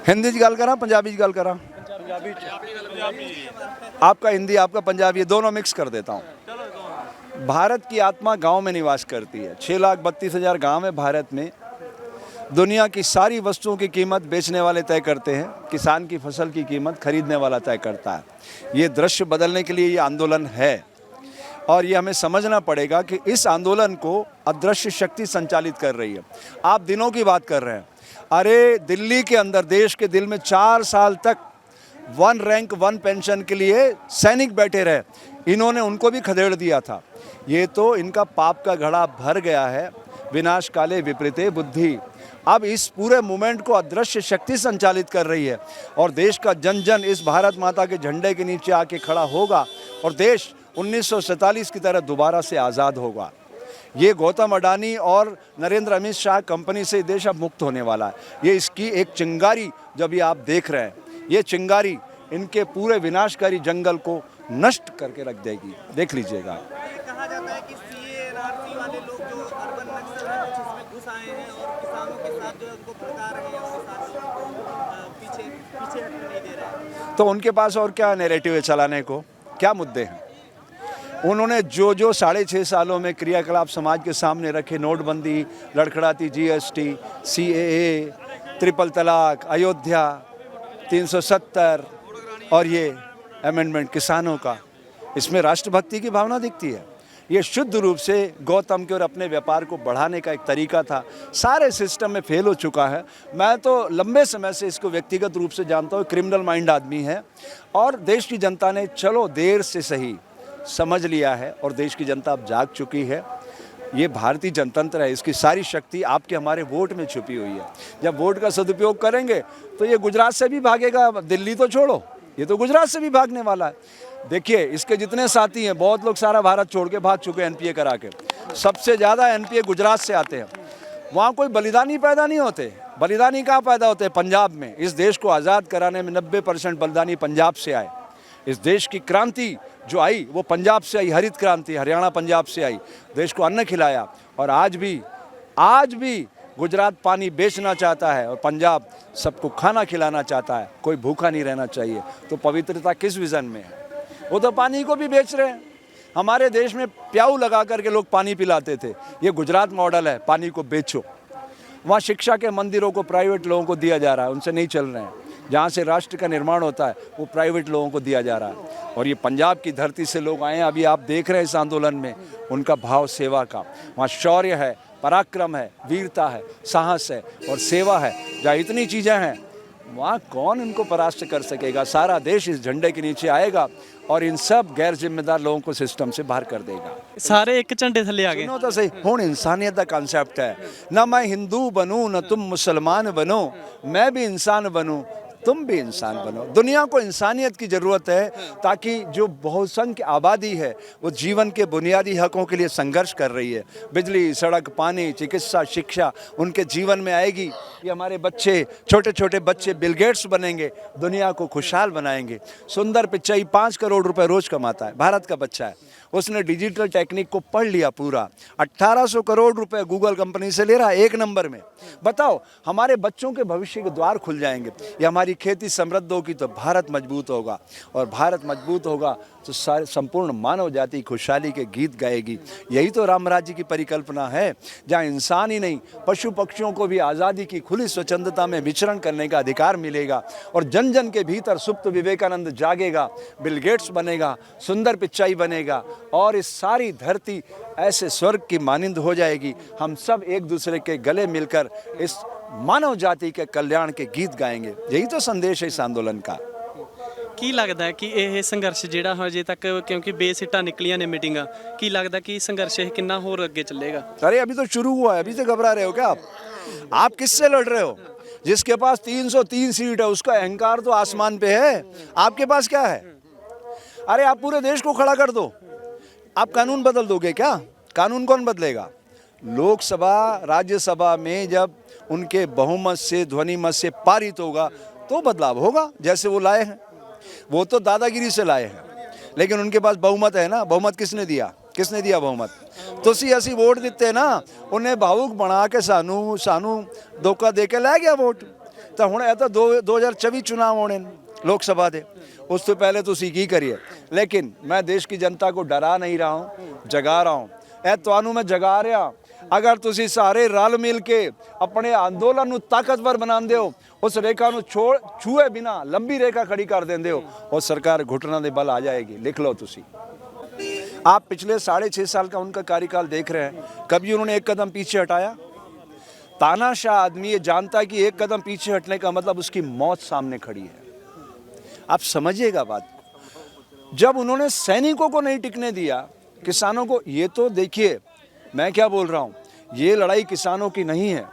हिंदी च गल करा पंजाबी च गल करा? आपका हिंदी आपका पंजाबी दोनों मिक्स कर देता हूँ। भारत की आत्मा गांव में निवास करती है। 6,32,000 गांव है भारत में। दुनिया की सारी वस्तुओं की कीमत बेचने वाले तय करते हैं, किसान की फसल की कीमत खरीदने वाला तय करता है। ये दृश्य बदलने के लिए ये आंदोलन है और ये हमें समझना पड़ेगा कि इस आंदोलन को अदृश्य शक्ति संचालित कर रही है। आप दिनों की बात कर रहे हैं, अरे दिल्ली के अंदर, देश के दिल में 4 साल तक 1 रैंक 1 पेंशन के लिए सैनिक बैठे रहे, इन्होंने उनको भी खदेड़ दिया था। ये तो इनका पाप का घड़ा भर गया है। विनाश काले विपरीते बुद्धि। अब इस पूरे मूवमेंट को अदृश्य शक्ति संचालित कर रही है और देश का जन जन इस भारत माता के झंडे के नीचे आके खड़ा होगा और देश 1947 की तरह दोबारा से आज़ाद होगा। ये गौतम अडानी और नरेंद्र अमित शाह कंपनी से देश अब मुक्त होने वाला है। ये इसकी एक चिंगारी जब ये आप देख रहे हैं, ये चिंगारी इनके पूरे विनाशकारी जंगल को नष्ट करके रख देगी। देख लीजिएगा। कहा जाता है कि सीएनआरसी वाले लोग जो अर्बन नक्सल है कुछ इसमें घुस आए हैं और किसानों के साथ जो है उनको भड़का रहे हैं और किसानों को पीछे हटने नहीं दे रहे हैं। तो उनके पास और क्या नैरेटिव है चलाने को? क्या मुद्दे हैं? उन्होंने जो 6.5 सालों में क्रियाकलाप समाज के सामने रखे, नोटबंदी, लड़खड़ाती जीएसटी, सीएए, ट्रिपल तलाक, अयोध्या, 370 और ये अमेंडमेंट किसानों का, इसमें राष्ट्रभक्ति की भावना दिखती है। ये शुद्ध रूप से गौतम के और अपने व्यापार को बढ़ाने का एक तरीका था, सारे सिस्टम में फेल हो चुका है। मैं तो लंबे समय से इसको व्यक्तिगत रूप से जानता हूँ, क्रिमिनल माइंड आदमी है और देश की जनता ने चलो देर से सही समझ लिया है और देश की जनता अब जाग चुकी है। ये भारतीय जनतंत्र है, इसकी सारी शक्ति आपके हमारे वोट में छुपी हुई है। जब वोट का सदुपयोग करेंगे तो ये गुजरात से भी भागेगा, दिल्ली तो छोड़ो, ये तो गुजरात से भी भागने वाला है। देखिए इसके जितने साथी हैं, बहुत लोग सारा भारत छोड़ के भाग चुके हैं एनपीए करा के। सबसे ज़्यादा एनपीए गुजरात से आते हैं। वहाँ कोई बलिदानी पैदा नहीं होते। बलिदानी कहाँ पैदा होते हैं? पंजाब में। इस देश को आज़ाद कराने में 90% बलिदानी पंजाब से आए। इस देश की क्रांति जो आई वो पंजाब से आई, हरित क्रांति हरियाणा पंजाब से आई। देश को अन्न खिलाया और आज भी गुजरात पानी बेचना चाहता है और पंजाब सबको खाना खिलाना चाहता है। कोई भूखा नहीं रहना चाहिए। तो पवित्रता किस विज़न में है? वो तो पानी को भी बेच रहे हैं। हमारे देश में प्याऊ लगा करके लोग पानी पिलाते थे। ये गुजरात मॉडल है, पानी को बेचो। वहाँ शिक्षा के मंदिरों को प्राइवेट लोगों को दिया जा रहा है, उनसे नहीं चल रहे हैं। जहाँ से राष्ट्र का निर्माण होता है वो प्राइवेट लोगों को दिया जा रहा है। और ये पंजाब की धरती से लोग आए हैं, अभी आप देख रहे हैं इस आंदोलन में उनका भाव सेवा का। वहाँ शौर्य है, पराक्रम है, वीरता है, साहस है और सेवा है। जहाँ इतनी चीज़ें हैं वहाँ कौन इनको परास्त कर सकेगा? सारा देश इस झंडे के नीचे आएगा और इन सब गैर जिम्मेदार लोगों को सिस्टम से बाहर कर देगा। सारे एक झंडे थले आ गए। सुनो तो सही, हुण इंसानियत का कॉन्सेप्ट है ना। मैं हिंदू बनूं न तुम मुसलमान बनो, मैं भी इंसान बनूं तुम भी इंसान बनो। दुनिया को इंसानियत की ज़रूरत है ताकि जो बहुसंख्य आबादी है वो जीवन के बुनियादी हकों के लिए संघर्ष कर रही है। बिजली, सड़क, पानी, चिकित्सा, शिक्षा उनके जीवन में आएगी। ये हमारे बच्चे, छोटे छोटे बच्चे बिल गेट्स बनेंगे, दुनिया को खुशहाल बनाएंगे। सुंदर पिचाई 5 करोड़ रुपए रोज़ कमाता है, भारत का बच्चा है। उसने डिजिटल टेक्निक को पढ़ लिया पूरा। 1800 करोड़ रुपए गूगल कंपनी से ले रहा है 1 नंबर में। बताओ, हमारे बच्चों के भविष्य के द्वार खुल जाएंगे। ये हमारी खेती समृद्ध होगी तो भारत मजबूत होगा और भारत मजबूत होगा तो सारे संपूर्ण मानव जाति खुशहाली के गीत गाएगी। यही तो राम राज्य की परिकल्पना है, जहाँ इंसान ही नहीं पशु पक्षियों को भी आज़ादी की खुली स्वच्छंदता में विचरण करने का अधिकार मिलेगा और जन जन के भीतर सुप्त विवेकानंद जागेगा, बिल गेट्स बनेगा, सुंदर पिचाई बनेगा और इस सारी धरती ऐसे स्वर्ग की मानिंद हो जाएगी। हम सब एक दूसरे के गले मिलकर इस मानव जाति के कल्याण के गीत गाएंगे। यही तो संदेश है इस आंदोलन का। ਕੀ ਲੱਗਦਾ ਕਿ ਇਹ ਸੰਘਰਸ਼ ਜਿਹੜਾ ਹਜੇ ਤੱਕ ਕਿਉਂਕਿ ਬੇਸਿੱਟਾ ਨਿਕਲੀਆਂ ਨੇ ਮੀਟਿੰਗਾਂ, ਕੀ ਲੱਗਦਾ ਕਿ ਸੰਘਰਸ਼ ਇਹ ਕਿੰਨਾ ਹੋਰ ਅੱਗੇ ਚੱਲੇਗਾ? अरे अभी तो शुरू हुआ है, अभी से घबरा रहे हो क्या आप किससे लड़ रहे हो? जिसके पास 303 सीट है उसका अहंकार तो आसमान पे है, आपके पास क्या है? अरे आप पूरे देश को खड़ा कर दो। आप कानून बदल दोगे क्या? कानून कौन बदलेगा? लोकसभा राज्यसभा में जब उनके बहुमत से, ध्वनि मत से पारित होगा तो बदलाव होगा। जैसे वो लाए हैं, वो तो दादागिरी से लाए हैं, लेकिन उनके पास बहुमत है ना। बहुमत किसने दिया? किसने दिया बहुमत? तुसी असी वोट दिते ना, उन्हें भावुक बना के सानू धोखा दे के लै गया वोट। ਤਾਂ ਹੁਣ ਇਹ ਤਾਂ 2024 ਚੁਣਾਵ ਹੋਣੇ ਨੇ लोक सभा दे, उस तो पहले तो उसी की करिए। लेकिन मैं देश की जनता को डरा नहीं रहा हूँ, जगा रहा हूँ। ए ਤੁਹਾਨੂੰ मैं जगा रहा, अगर ਤੁਸੀਂ ਸਾਰੇ रल मिल के अपने अंदोलन ਨੂੰ ताकतवर बनाते हो, उस रेखा ਨੂੰ छूए बिना लंबी रेखा खड़ी कर देंगे हो और सरकार घुटना दे बल आ जाएगी। लिख लो तुसी। आप पिछले 6.5 साल का उनका कार्यकाल देख रहे हैं, कभी उन्होंने एक कदम पीछे हटाया? तानाशाह आदमी ये जानता है कि एक कदम पीछे हटने का मतलब उसकी मौत सामने खड़ी है। आप समझिएगा बात को। जब उन्होंने सैनिकों को नहीं टिकने दिया, किसानों को, ये तो देखिए मैं क्या बोल रहा हूँ, ये लड़ाई किसानों की नहीं है,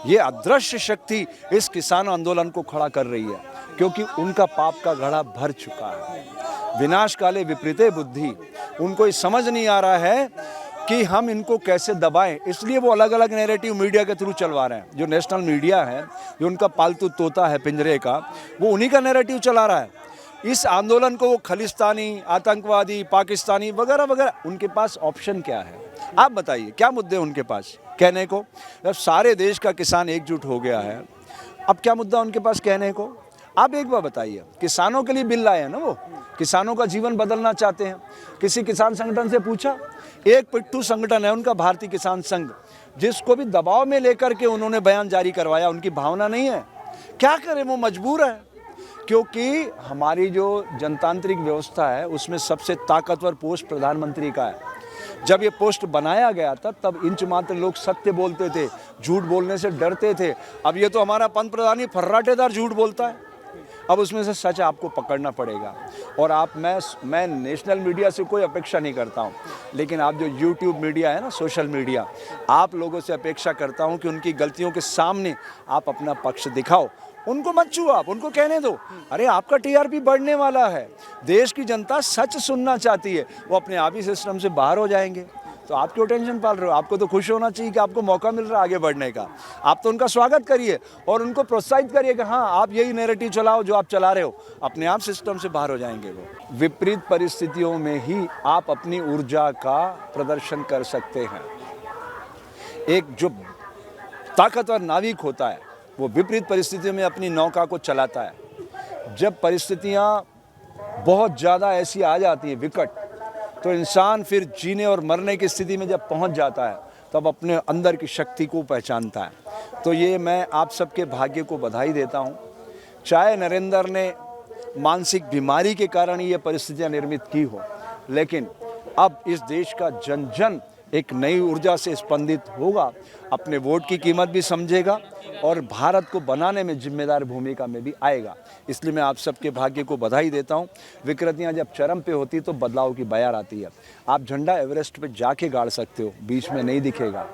ये अदृश्य शक्ति इस किसान आंदोलन को खड़ा कर रही है, क्योंकि उनका पाप का घड़ा भर चुका है। विनाश काले विपरीते बुद्धि, उनको ये समझ नहीं आ रहा है कि हम इनको कैसे दबाएं, इसलिए वो अलग अलग नैरेटिव मीडिया के थ्रू चलवा रहे हैं। जो नेशनल मीडिया है, जो उनका पालतू तोता है पिंजरे का, वो उन्हीं का नैरेटिव चला रहा है। इस आंदोलन को वो खलिस्तानी, आतंकवादी, पाकिस्तानी वगैरह वगैरह, उनके पास ऑप्शन क्या है? आप बताइए, क्या मुद्दे उनके पास कहने को? जब सारे देश का किसान एकजुट हो गया है, अब क्या मुद्दा उनके पास कहने को? आप एक बार बताइए, किसानों के लिए बिल लाए हैं ना, वो किसानों का जीवन बदलना चाहते हैं। किसी किसान संगठन से पूछा? एक पिट्ठू संगठन है उनका, भारतीय किसान संघ, जिसको भी दबाव में लेकर के उन्होंने बयान जारी करवाया। उनकी भावना नहीं है, क्या करें, वो मजबूर है, क्योंकि हमारी जो जनतांत्रिक व्यवस्था है उसमें सबसे ताकतवर पोस्ट प्रधानमंत्री का है। जब ये पोस्ट बनाया गया था तब इंच मात्र लोग सत्य बोलते थे, झूठ बोलने से डरते थे। अब ये तो हमारा पंत प्रधान ही फर्राटेदार झूठ बोलता है। अब उसमें से सच आपको पकड़ना पड़ेगा। और आप, मैं नेशनल मीडिया से कोई अपेक्षा नहीं करता हूं, लेकिन आप जो यूट्यूब मीडिया है ना, सोशल मीडिया, आप लोगों से अपेक्षा करता हूं कि उनकी गलतियों के सामने आप अपना पक्ष दिखाओ। उनको मत छुओ, आप उनको कहने दो। अरे आपका टीआरपी बढ़ने वाला है, देश की जनता सच सुनना चाहती है, वो अपने आप ही सिस्टम से बाहर हो जाएंगे। तो आप क्यों टेंशन पाल रहे हो? आपको तो खुश होना चाहिए कि आपको मौका मिल रहा है आगे बढ़ने का। आप तो उनका स्वागत करिए और उनको प्रोत्साहित करिए कि हाँ, आप यही नैरेटिव चलाओ जो आप चला रहे हो, अपने आप सिस्टम से बाहर हो जाएंगे वो। विपरीत परिस्थितियों में ही आप अपनी ऊर्जा का प्रदर्शन कर सकते हैं। एक जो ताकतवर नाविक होता है वो विपरीत परिस्थितियों में अपनी नौका को चलाता है। जब परिस्थितियाँ बहुत ज़्यादा ऐसी आ जाती हैं विकट, तो इंसान फिर जीने और मरने की स्थिति में जब पहुंच जाता है तब अपने अंदर की शक्ति को पहचानता है। तो ये मैं आप सबके भाग्य को बधाई देता हूं। चाहे नरेंद्र ने मानसिक बीमारी के कारण ये परिस्थितियां निर्मित की हो, लेकिन अब इस देश का जन जन एक नई ऊर्जा से स्पंदित होगा, अपने वोट की कीमत भी समझेगा और भारत को बनाने में जिम्मेदार भूमिका में भी आएगा। इसलिए मैं आप सबके भाग्य को बधाई देता हूं। विकृतियां जब चरम पे होती तो बदलाव की बयार आती है। आप झंडा एवरेस्ट पे जाके गाड़ सकते हो, बीच में नहीं दिखेगा।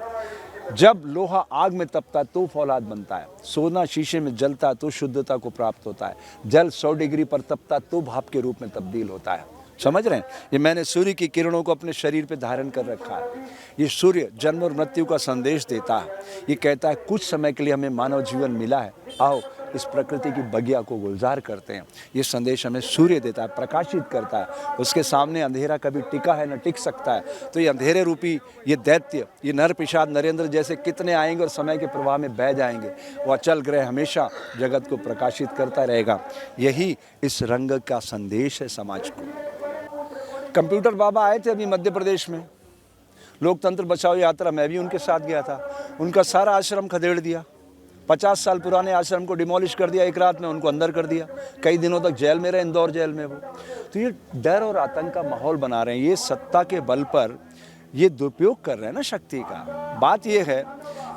जब लोहा आग में तपता तो फौलाद बनता है, सोना शीशे में जलता तो शुद्धता को प्राप्त होता है, जल 100 डिग्री पर तपता तो भाप के रूप में तब्दील होता है। समझ रहे हैं? ये मैंने सूर्य की किरणों को अपने शरीर पे धारण कर रखा है। ये सूर्य जन्म और मृत्यु का संदेश देता है। ये कहता है कुछ समय के लिए हमें मानव जीवन मिला है, आओ इस प्रकृति की बगिया को गुलजार करते हैं। ये संदेश हमें सूर्य देता है, प्रकाशित करता है। उसके सामने अंधेरा कभी टिका है न टिक सकता है। तो ये अंधेरे रूपी ये दैत्य, ये नर पिशाच नरेंद्र जैसे कितने आएंगे और समय के प्रवाह में बह जाएंगे। वो अचल ग्रह हमेशा जगत को प्रकाशित करता रहेगा। यही इस रंग का संदेश है समाज को। कंप्यूटर बाबा आए थे अभी मध्य प्रदेश में, लोकतंत्र बचाओ यात्रा, मैं भी उनके साथ गया था। उनका सारा आश्रम खदेड़ दिया, 50 साल पुराने आश्रम को डिमोलिश कर दिया, एक रात में उनको अंदर कर दिया। कई दिनों तक जेल में रहे, इंदौर जेल में वो। तो ये डर और आतंक का माहौल बना रहे हैं, ये सत्ता के बल पर ये दुरुपयोग कर रहे हैं ना शक्ति का। बात ये है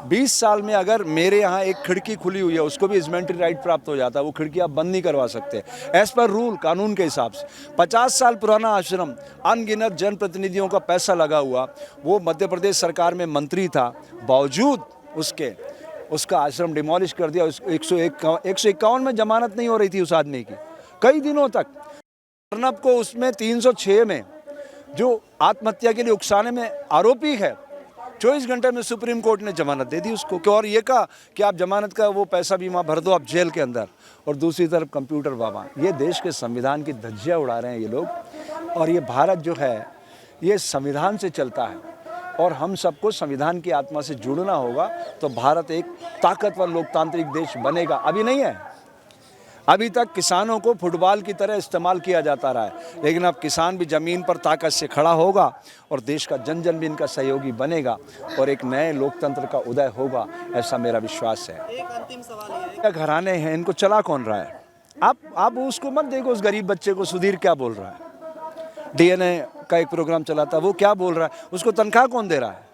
20 साल में अगर मेरे यहाँ एक खिड़की खुली हुई है उसको भी इजमेंट्री राइट प्राप्त हो जाता है, वो खिड़की आप बंद नहीं करवा सकते एज पर रूल, कानून के हिसाब से। 50 साल पुराना आश्रम, अनगिनत जनप्रतिनिधियों का पैसा लगा हुआ, वो मध्य प्रदेश सरकार में मंत्री था, बावजूद उसका आश्रम डिमोलिश कर दिया। 151 में जमानत नहीं हो रही थी उस आदमी की कई दिनों तक। अर्नब को उसमें 306 में जो आत्महत्या के लिए उकसाने में आरोपी है, 24 घंटे में सुप्रीम कोर्ट ने जमानत दे दी उसको। और ये कहा कि आप जमानत का वो पैसा बीमा भर दो आप जेल के अंदर। और दूसरी तरफ कंप्यूटर बाबा, ये देश के संविधान की धज्जियाँ उड़ा रहे हैं ये लोग। और ये भारत जो है ये संविधान से चलता है। और हम सबको संविधान की आत्मा से जुड़ना होगा, तो भारत एक ताकतवर लोकतांत्रिक देश बनेगा। अभी नहीं है, अभी तक किसानों को फुटबॉल की तरह इस्तेमाल किया जाता रहा है, लेकिन अब किसान भी ज़मीन पर ताकत से खड़ा होगा और देश का जन जन भी इनका सहयोगी बनेगा और एक नए लोकतंत्र का उदय होगा, ऐसा मेरा विश्वास है। एक अंतिम सवाल ये घराने हैं, इनको चला कौन रहा है? आप उसको मत देखो, उस गरीब बच्चे को। सुधीर क्या बोल रहा है? DNA का एक प्रोग्राम चलाता है, वो क्या बोल रहा है? उसको तनख्वाह कौन दे रहा है?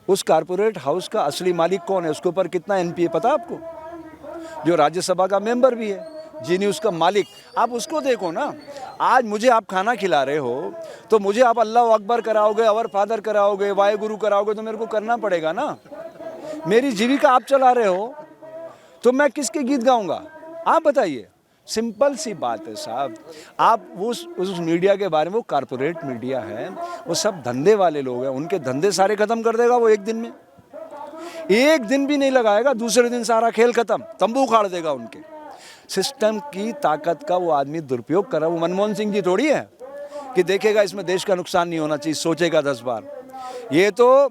उस कारपोरेट हाउस का असली मालिक कौन है? उसके ऊपर कितना NPA पता है आपको? जो राज्यसभा का मेंबर भी है, जी न्यूज़ का मालिक, आप उसको देखो ना। आज मुझे आप खाना खिला रहे हो तो मुझे आप अल्लाह अकबर कराओगे, अवर फादर कराओगे, वाहे गुरु कराओगे, तो मेरे को करना पड़ेगा ना। मेरी जीविका आप चला रहे हो तो मैं किसके गीत गाऊंगा? आप बताइए। सिंपल सी बात है साहब। आप उस मीडिया के बारे में, वो कारपोरेट मीडिया है, वो सब धंधे वाले लोग हैं, उनके धंधे सारे खत्म कर देगा वो एक दिन में। एक दिन भी नहीं लगाएगा, दूसरे दिन सारा खेल खत्म, तंबू उखाड़ देगा उनके। सिस्टम की ताकत का वो आदमी दुरुपयोग कर रहा है। वो मनमोहन सिंह जी थोड़ी है कि देखेगा इसमें देश का नुकसान नहीं होना चाहिए, सोचेगा 10 बार। ये तो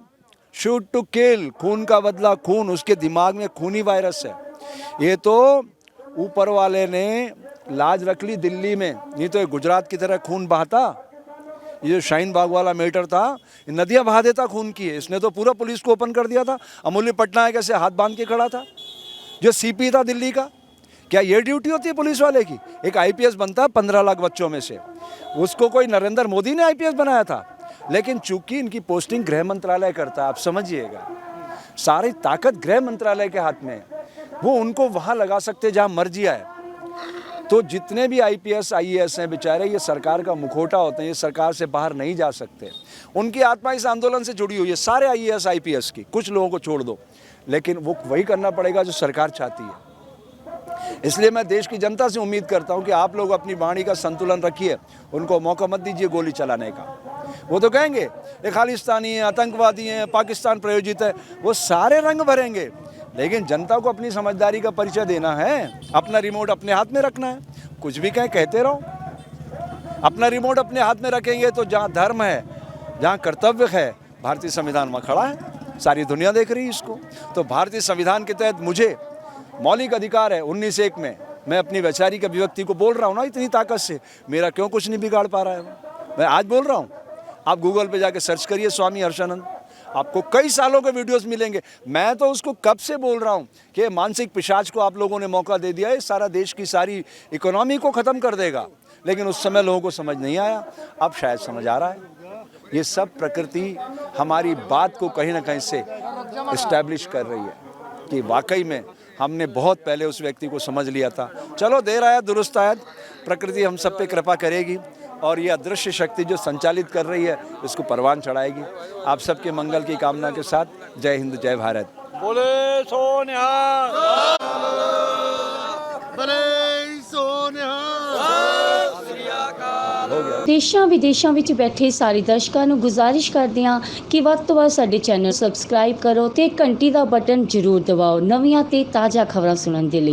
शूट टू किल, खून का बदला खून, उसके दिमाग में खूनी वायरस है। ये तो ऊपर वाले ने लाज रख ली दिल्ली में, नहीं तो गुजरात की तरह खून बहाता। ये जो शाहीन बाग वाला मैटर था, नदियां बहा देता खून की है। इसने तो पूरा पुलिस को ओपन कर दिया था। अमूल्य पटनायक ऐसे हाथ बांध के खड़ा था, जो CP था दिल्ली का। क्या ये ड्यूटी होती है पुलिस वाले की? एक IPS बनता है 15 लाख बच्चों में से, उसको कोई नरेंद्र मोदी ने IPS बनाया था, लेकिन चूंकि इनकी पोस्टिंग गृह मंत्रालय करता है, आप समझिएगा, सारी ताकत गृह मंत्रालय के हाथ में है। वो उनको वहाँ लगा सकते जहाँ मर्जी आए। तो जितने भी IPS IAS हैं बेचारे, ये सरकार का मुखौटा होते हैं, ये सरकार से बाहर नहीं जा सकते। उनकी आत्मा इस आंदोलन से जुड़ी हुई है, सारे IAS IPS की। कुछ लोगों को छोड़ दो, लेकिन वो वही करना पड़ेगा जो सरकार चाहती है। इसलिए मैं देश की जनता से उम्मीद करता हूं कि आप लोग अपनी वाणी का संतुलन रखिए, उनको मौका मत दीजिए गोली चलाने का। वो तो कहेंगे ये खालिस्तानी है, आतंकवादी हैं, पाकिस्तान प्रायोजित है, वो सारे रंग भरेंगे, लेकिन जनता को अपनी समझदारी का परिचय देना है। अपना रिमोट अपने हाथ में रखना है, कुछ भी कहें कहते रहो। अपना रिमोट अपने हाथ में रखेंगे तो जहाँ धर्म है, जहाँ कर्तव्य है, भारतीय संविधान वहाँ खड़ा है। सारी दुनिया देख रही है इसको। तो भारतीय संविधान के तहत मुझे मौलिक अधिकार है 19(1) में, मैं अपनी वैचारिक अभिव्यक्ति को बोल रहा हूँ ना इतनी ताकत से, मेरा क्यों कुछ नहीं बिगाड़ पा रहा है वो? मैं आज बोल रहा हूँ। आप गूगल पे जाके सर्च करिए स्वामी हर्षानंद, आपको कई सालों के वीडियोस मिलेंगे। मैं तो उसको कब से बोल रहा हूँ कि मानसिक पिशाच को आप लोगों ने मौका दे दिया है, सारा देश की सारी इकोनॉमी को ख़त्म कर देगा, लेकिन उस समय लोगों को समझ नहीं आया, अब शायद समझ आ रहा है। ये सब प्रकृति हमारी बात को कहीं ना कहीं से इस्टेब्लिश कर रही है कि वाकई में हमने बहुत पहले उस व्यक्ति को समझ लिया था। चलो देर आया दुरुस्त आया, प्रकृति हम सब पे कृपा करेगी और ये अदृश्य शक्ति जो संचालित कर रही है इसको परवान चढ़ाएगी। आप सबके मंगल की कामना के साथ जय हिंद जय भारत। बोले सो निहाल, ਦੇਸ਼ਾਂ ਵਿਦੇਸ਼ਾਂ ਵਿੱਚ ਬੈਠੇ ਸਾਰੇ ਦਰਸ਼ਕਾਂ ਨੂੰ ਗੁਜ਼ਾਰਿਸ਼ ਕਰਦੇ ਹਾਂ ਕਿ ਵੱਧ ਤੋਂ ਵੱਧ ਸਾਡੇ ਚੈਨਲ ਸਬਸਕ੍ਰਾਈਬ ਕਰੋ ਤੇ ਘੰਟੀ ਦਾ ਬਟਨ ਜ਼ਰੂਰ ਦਬਾਓ ਨਵੀਆਂ ਤੇ ਤਾਜ਼ਾ ਖਬਰਾਂ ਸੁਣਨ ਦੇ ਲਈ।